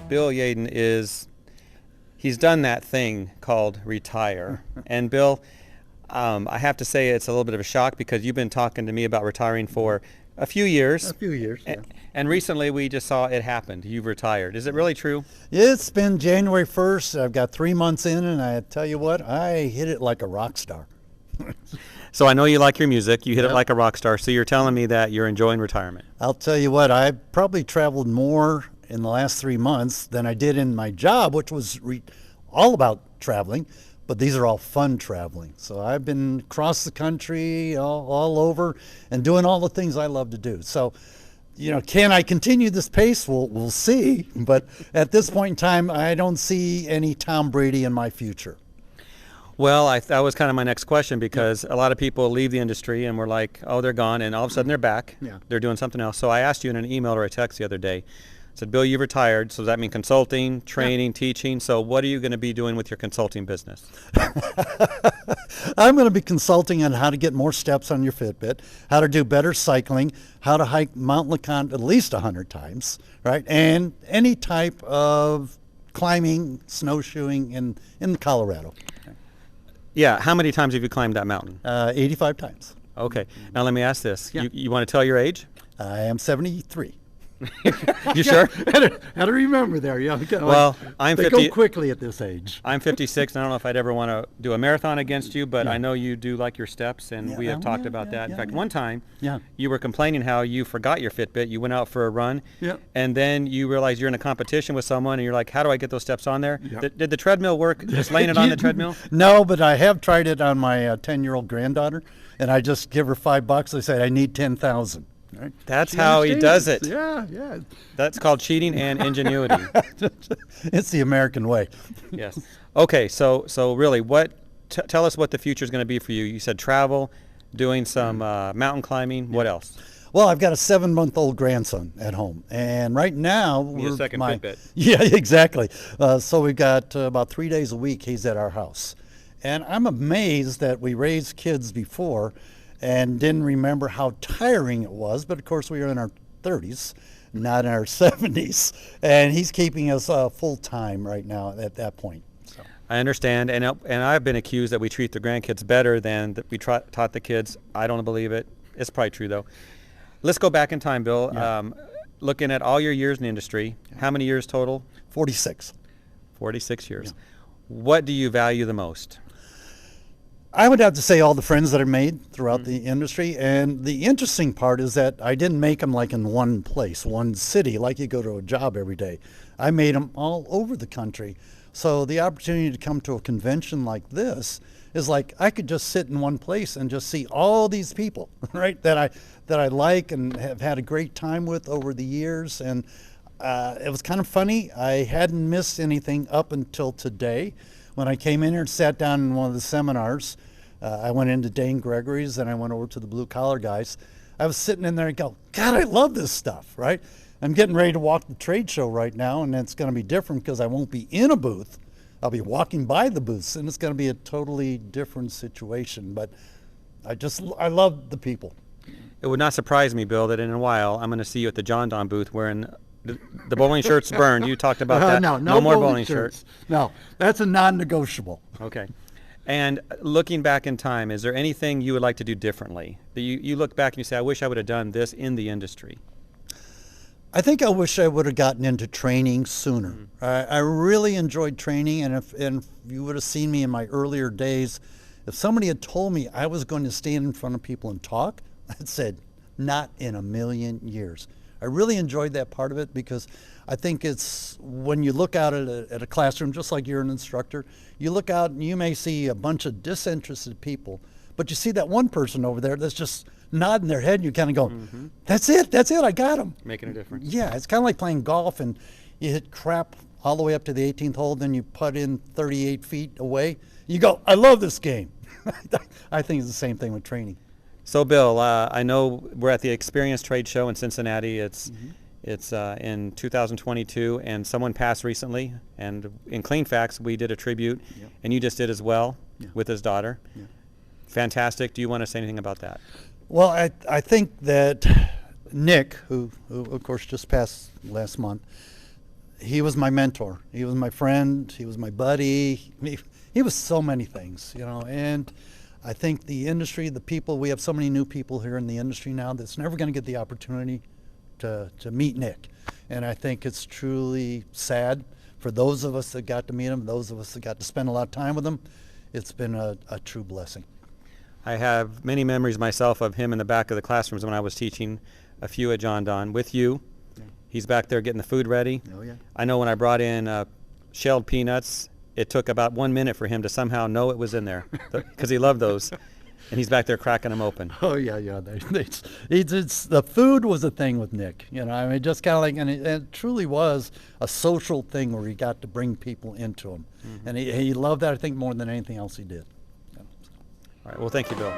Bill Yeadon he's done that thing called retire. And Bill, I have to say it's a little bit of a shock because you've been talking to me about retiring for a few years. A few years, yeah. And recently we just saw it happened. You've retired. Is it really true? It's been January 1st. I've got 3 months in, and I tell you what, I hit it like a rock star. So I know you like your music. You hit it Yep. like a rock star. So you're telling me that you're enjoying retirement. I'll tell you what, I probably traveled more in the last 3 months than I did in my job, which was all about traveling, but these are all fun traveling. So I've been across the country, all over, and doing all the things I love to do. So, can I continue this pace? We'll see. But at this point in time, I don't see any Tom Brady in my future. Well, that was kind of my next question because a lot of people leave the industry and we're like, oh, they're gone, and all of a sudden they're back. Yeah. They're doing something else. So I asked you in an email or a text the other day. I said, Bill, you've retired. So does that mean consulting, training, teaching? So what are you going to be doing with your consulting business? I'm going to be consulting on how to get more steps on your Fitbit, how to do better cycling, how to hike Mount LeConte at least 100 times, right? And any type of climbing, snowshoeing in Colorado. Yeah. How many times have you climbed that mountain? 85 times. Okay. Now let me ask this. Yeah. You want to tell your age? I am 73. You sure? How to remember there. Yeah. Well, I'm they 50. go quickly at this age. I'm 56, and I don't know if I'd ever want to do a marathon against you, but I know you do like your steps, and we have talked about that. In fact, one time, you were complaining how you forgot your Fitbit. You went out for a run, and then you realized you're in a competition with someone, and you're like, how do I get those steps on there? Did the treadmill work, just laying it on the treadmill? No, but I have tried it on my 10-year-old granddaughter, and I just give her $5. I say, I need 10,000. Right? That's how he does it. Yeah. That's called cheating and ingenuity. It's the American way. Yes. Okay, so really, tell us what the future is going to be for you. You said travel, doing some mountain climbing. What else? Well, I've got a 7-month-old grandson at home, and right now we're second Fitbit. Yeah, exactly. So we've got about 3 days a week he's at our house, and I'm amazed that we raised kids before and didn't remember how tiring it was. But of course, we are in our 30s, not in our 70s, and he's keeping us full time right now at that point. So. I understand, and I've been accused that we treat the grandkids better than that we taught the kids. I don't believe it. It's probably true though. Let's go back in time, Bill. Yeah. Looking at all your years in the industry, how many years total? 46. 46 years. Yeah. What do you value the most? I would have to say all the friends that are made throughout the industry. And the interesting part is that I didn't make them like in one place, one city, like you go to a job every day. I made them all over the country. So the opportunity to come to a convention like this is like I could just sit in one place and just see all these people, right, that I like and have had a great time with over the years. And it was kind of funny. I hadn't missed anything up until today. When I came in here and sat down in one of the seminars, I went into Dane Gregory's and I went over to the blue collar guys. I was sitting in there and go, God, I love this stuff, right? I'm getting ready to walk the trade show right now, and it's going to be different because I won't be in a booth. I'll be walking by the booths, and it's going to be a totally different situation. But I love the people. It would not surprise me, Bill, that in a while I'm going to see you at the Jon-Don booth wearing the bowling shirts burned. You talked about that. No more bowling shirts. No, that's a non-negotiable. Okay. And looking back in time, is there anything you would like to do differently? That you look back and you say, I wish I would have done this in the industry. I think I wish I would have gotten into training sooner. Mm-hmm. I really enjoyed training, and if you would have seen me in my earlier days, if somebody had told me I was going to stand in front of people and talk, I'd said, not in a million years. I really enjoyed that part of it because I think it's when you look out at a classroom, just like you're an instructor, you look out and you may see a bunch of disinterested people, but you see that one person over there that's just nodding their head and you kind of go, that's it, I got him. Making a difference. Yeah, it's kind of like playing golf and you hit crap all the way up to the 18th hole, then you putt in 38 feet away. You go, I love this game. I think it's the same thing with training. So, Bill, I know we're at the Experience Trade Show in Cincinnati. It's in 2022, and someone passed recently. And in Clean Facts, we did a tribute, and you just did as well with his daughter. Yeah. Fantastic. Do you want to say anything about that? Well, I think that Nick, who of course just passed last month, he was my mentor. He was my friend. He was my buddy. He was so many things, you know. And I think the industry, the people, we have so many new people here in the industry now that's never going to get the opportunity to meet Nick. And I think it's truly sad for those of us that got to meet him, those of us that got to spend a lot of time with him. It's been a true blessing. I have many memories myself of him in the back of the classrooms when I was teaching, a few at Jon-Don with you. Yeah. He's back there getting the food ready. Oh, yeah. I know when I brought in shelled peanuts, it took about 1 minute for him to somehow know it was in there because he loved those. And he's back there cracking them open. Oh, yeah. The food was a thing with Nick. You know, I mean, just kind of like, and it truly was a social thing where he got to bring people into him. Mm-hmm. And he loved that, I think, more than anything else he did. All right. Well, thank you, Bill.